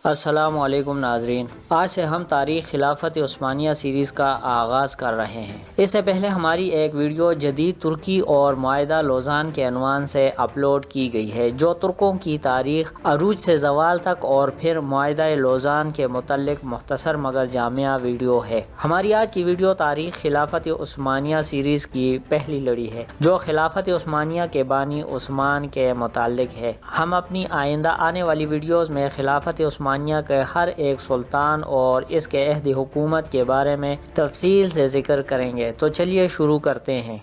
السلام علیکم ناظرین، آج سے ہم تاریخ خلافت عثمانیہ سیریز کا آغاز کر رہے ہیں۔ اس سے پہلے ہماری ایک ویڈیو جدید ترکی اور معاہدہ لوزان کے عنوان سے اپلوڈ کی گئی ہے، جو ترکوں کی تاریخ عروج سے زوال تک اور پھر معاہدہ لوزان کے متعلق مختصر مگر جامع ویڈیو ہے۔ ہماری آج کی ویڈیو تاریخ خلافت عثمانیہ سیریز کی پہلی لڑی ہے، جو خلافت عثمانیہ کے بانی عثمان کے متعلق ہے۔ ہم اپنی آئندہ آنے والی ویڈیوز میں خلافت عثمانیہ کے ہر ایک سلطان اور اس کے عہد حکومت کے بارے میں تفصیل سے ذکر کریں گے۔ تو چلیے شروع کرتے ہیں۔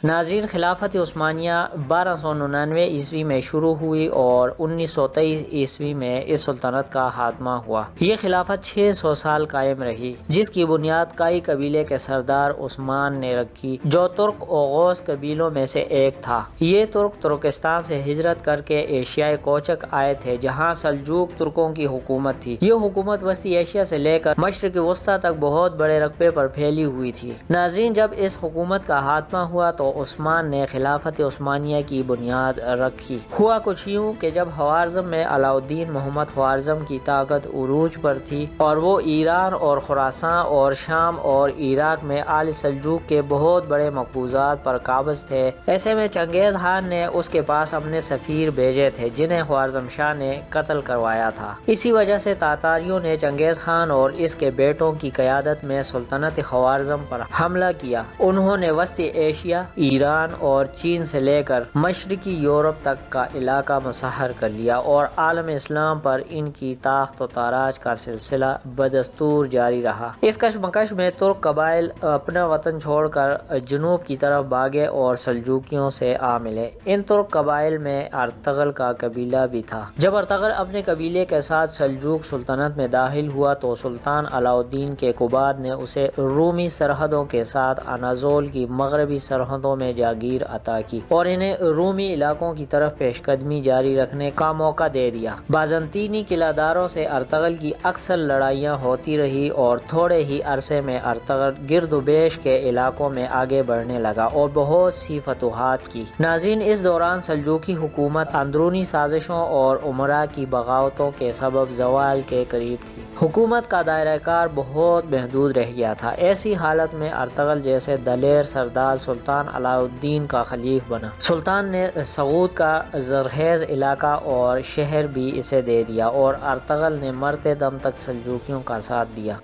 ناظرین، خلافت عثمانیہ 1299 عیسوی میں شروع ہوئی اور 1923 عیسوی میں اس سلطنت کا خاتمہ ہوا۔ یہ خلافت 600 سال قائم رہی، جس کی بنیاد کائی قبیلے کے سردار عثمان نے رکھی، جو ترک اوغوز قبیلوں میں سے ایک تھا۔ یہ ترک ترکستان سے ہجرت کر کے ایشیائے کوچک آئے تھے، جہاں سلجوق ترکوں کی حکومت تھی۔ یہ حکومت وسطی ایشیا سے لے کر مشرق وسطیٰ تک بہت بڑے رقبے پر پھیلی ہوئی تھی۔ ناظرین، جب اس حکومت کا خاتمہ ہوا تو عثمان نے خلافت عثمانیہ کی بنیاد رکھی۔ ہوا کچھ یوں کہ جب خوارزم میں علاء الدین محمد خوارزم کی طاقت عروج پر تھی اور وہ ایران اور خراساں اور شام اور عراق میں آل سلجوق کے بہت بڑے مقبوضات پر قابض تھے، ایسے میں چنگیز خان نے اس کے پاس اپنے سفیر بھیجے تھے، جنہیں خوارزم شاہ نے قتل کروایا تھا۔ اسی وجہ سے تاتاریوں نے چنگیز خان اور اس کے بیٹوں کی قیادت میں سلطنت خوارزم پر حملہ کیا۔ انہوں نے وسطی ایشیا، ایران اور چین سے لے کر مشرقی یورپ تک کا علاقہ مسحر کر لیا اور عالم اسلام پر ان کی تاخت و تاراج کا سلسلہ بدستور جاری رہا۔ اس کشمکش میں ترک قبائل اپنا وطن چھوڑ کر جنوب کی طرف بھاگے اور سلجوقیوں سے آ ملے۔ ان ترک قبائل میں ارطغرل کا قبیلہ بھی تھا۔ جب ارطغرل اپنے قبیلے کے ساتھ سلجوق سلطنت میں داخل ہوا تو سلطان علاء الدین کیقوباد نے اسے رومی سرحدوں کے ساتھ اناضول کی مغربی سرحدوں میں جاگیر عطا کی اور انہیں رومی علاقوں کی طرف پیش قدمی جاری رکھنے کا موقع دے دیا۔ بازنطینی قلعہ داروں سے ارطغرل کی اکثر لڑائیاں ہوتی رہی اور تھوڑے ہی عرصے میں ارطغرل گرد و بیش کے علاقوں میں آگے بڑھنے لگا اور بہت سی فتوحات کی۔ ناظرین، اس دوران سلجوقی حکومت اندرونی سازشوں اور امراء کی بغاوتوں کے سبب زوال کے قریب تھی۔ حکومت کا دائرہ کار بہت محدود رہ گیا تھا۔ ایسی حالت میں ارطغرل جیسے دلیر سردار سلطان علاء الدین کا خلیف بنا۔ سلطان نے سغود کا زرخیز علاقہ اور شہر بھی اسے دے دیا اور ارطغرل نے مرتے دم تک سلجوقیوں کا ساتھ دیا۔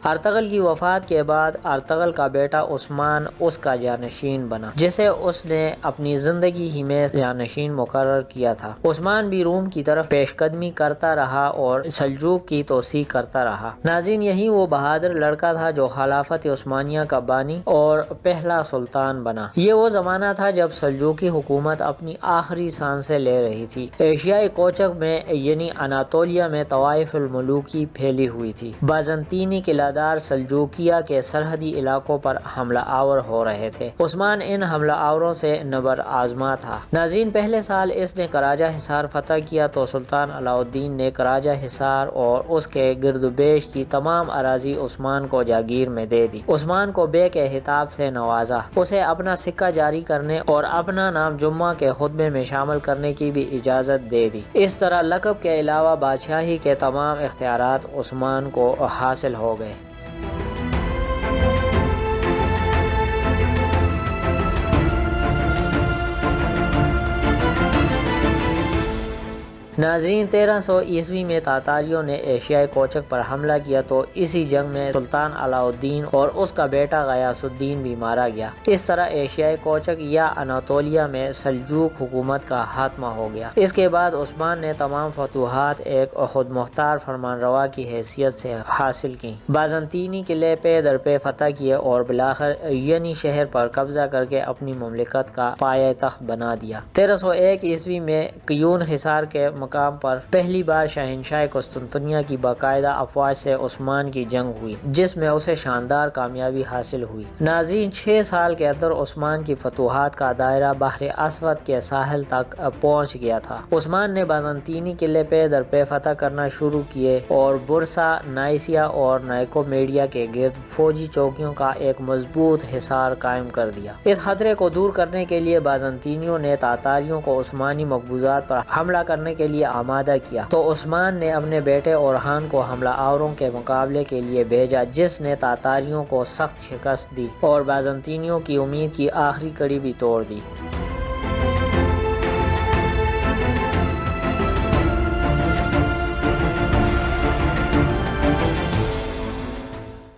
ارطغرل کی وفات کے بعد ارطغرل کا بیٹا عثمان اس کا جانشین بنا، جسے اس نے اپنی زندگی ہی میں جانشین مقرر کیا تھا۔ عثمان بھی روم کی طرف پیش قدمی کرتا رہا اور سلجوق کی توسیع کرتا رہا۔ ناظرین، یہی وہ بہادر لڑکا تھا جو خلافت عثمانیہ کا بانی اور پہلا سلطان بنا۔ یہ وہ زمانہ تھا جب سلجوقی حکومت اپنی آخری سانسیں لے رہی تھی۔ ایشیائے کوچک میں یعنی اناطولیہ میں طوائف الملوکی پھیلی ہوئی تھی۔ بازنطینی قلعہ دار سلجوقیہ کے سرحدی علاقوں پر حملہ آور ہو رہے تھے۔ عثمان ان حملہ آوروں سے نبر آزما تھا۔ ناظرین، پہلے سال اس نے کراجہ حصار فتح کیا تو سلطان علاء الدین نے کراجہ حصار اور اس کے گرد و بیش کی تمام اراضی عثمان کو جاگیر میں دے دی۔ عثمان کو بے کے خطاب سے نوازا، اسے اپنا سکہ جاری کرنے اور اپنا نام جمعہ کے خطبے میں شامل کرنے کی بھی اجازت دے دی۔ اس طرح لقب کے علاوہ بادشاہی کے تمام اختیارات عثمان کو حاصل ہو گئے۔ ناظرین، 1300 عیسوی میں تاتاریوں نے ایشیائے کوچک پر حملہ کیا تو اسی جنگ میں سلطان علاء الدین اور اس کا بیٹا غیاث الدین بھی مارا گیا۔ اس طرح ایشیائے کوچک یا اناطولیہ میں سلجوق حکومت کا خاتمہ ہو گیا۔ اس کے بعد عثمان نے تمام فتوحات ایک خود مختار فرمانروا کی حیثیت سے حاصل کی۔ بازنطینی قلعے پے در پے فتح کیے اور بالآخر ینی شہر پر قبضہ کر کے اپنی مملکت کا پایہ تخت بنا دیا۔ 1301 عیسوی میں قیون حصار کے مقام پر پہلی بار شہنشاہ قسطنطنیہ کی باقاعدہ افواج سے عثمان کی جنگ ہوئی، جس میں اسے شاندار کامیابی حاصل ہوئی۔ ناظرین، 6 سال کے اندر عثمان کی فتوحات کا دائرہ بحر اسود کے ساحل تک پہنچ گیا تھا۔ عثمان نے بازنطینی قلعے پہ در پہ فتح کرنا شروع کیے اور برسا، نائسیا اور نائکومیڈیا کے گرد فوجی چوکیوں کا ایک مضبوط حصار قائم کر دیا۔ اس خطرے کو دور کرنے کے لیے بازنطینیوں نے تاتاریوں کو عثمانی مقبوضات پر حملہ کرنے کے لیے آمادہ کیا، تو عثمان نے اپنے بیٹے اورحان کو حملہ آوروں کے مقابلے کے لیے بھیجا، جس نے تاتاریوں کو سخت شکست دی اور بازنطینیوں کی امید کی آخری کڑی بھی توڑ دی۔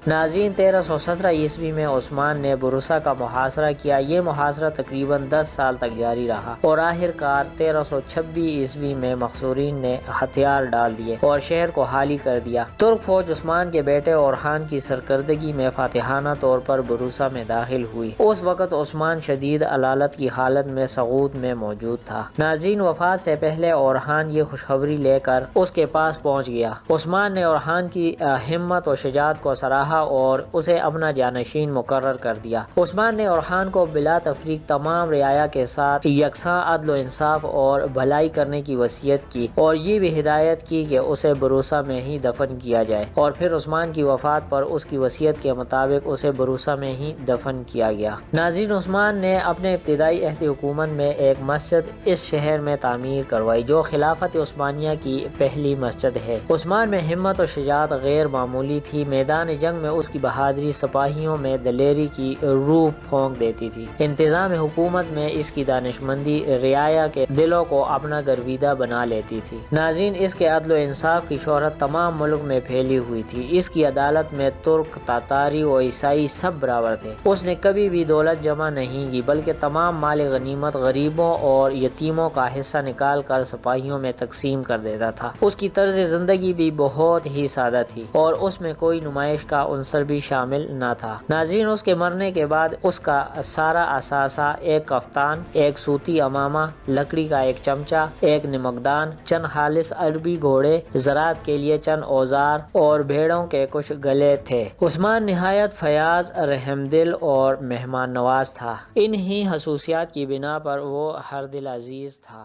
ناظرین، 1317 عیسوی میں عثمان نے برسا کا محاصرہ کیا۔ یہ محاصرہ تقریباً 10 سال تک جاری رہا اور آخر کار 1326 عیسوی میں مخزورین نے ہتھیار ڈال دیے اور شہر کو خالی کر دیا۔ ترک فوج عثمان کے بیٹے اورحان کی سرکردگی میں فاتحانہ طور پر برسا میں داخل ہوئی۔ اس وقت عثمان شدید علالت کی حالت میں سقوط میں موجود تھا۔ ناظرین، وفات سے پہلے اورحان یہ خوشخبری لے کر اس کے پاس پہنچ گیا۔ عثمان نے اورحان کی ہمت و شجاعت کو سراہا اور اسے اپنا جانشین مقرر کر دیا۔ عثمان نے اورحان کو بلا تفریق تمام رعایا کے ساتھ یکساں عدل و انصاف اور بھلائی کرنے کی وصیت کی اور یہ بھی ہدایت کی کہ اسے برسا میں ہی دفن کیا جائے، اور پھر عثمان کی وفات پر اس کی وصیت کے مطابق اسے برسا میں ہی دفن کیا گیا۔ ناظرین، عثمان نے اپنے ابتدائی عہد حکومت میں ایک مسجد اس شہر میں تعمیر کروائی جو خلافت عثمانیہ کی پہلی مسجد ہے۔ عثمان میں ہمت و شجاعت غیر معمولی تھی۔ میدان جنگ میں اس کی بہادری سپاہیوں میں دلیری کی روح پھونک دیتی تھی۔ انتظام حکومت میں اس کی دانشمندی رعایا کے دلوں کو اپنا گرویدہ بنا لیتی تھی۔ ناظرین، اس کے عدل و انصاف کی شہرت تمام ملک میں پھیلی ہوئی تھی۔ اس کی عدالت میں ترک، تاتاری و عیسائی سب برابر تھے۔ اس نے کبھی بھی دولت جمع نہیں کی بلکہ تمام مال غنیمت غریبوں اور یتیموں کا حصہ نکال کر سپاہیوں میں تقسیم کر دیتا تھا۔ اس کی طرز زندگی بھی بہت ہی سادہ تھی اور اس میں کوئی نمائش کا عنصر بھی شامل نہ تھا۔ ناظرین، اس کے مرنے کے بعد اس کا سارا اثاثہ ایک کفتان، ایک سوتی امامہ، لکڑی کا ایک چمچہ، ایک نمکدان، چند خالص عربی گھوڑے، زراعت کے لیے چند اوزار اور بھیڑوں کے کچھ گلے تھے۔ عثمان نہایت فیاض، رحمدل اور مہمان نواز تھا۔ انہی خصوصیات کی بنا پر وہ ہر دل عزیز تھا۔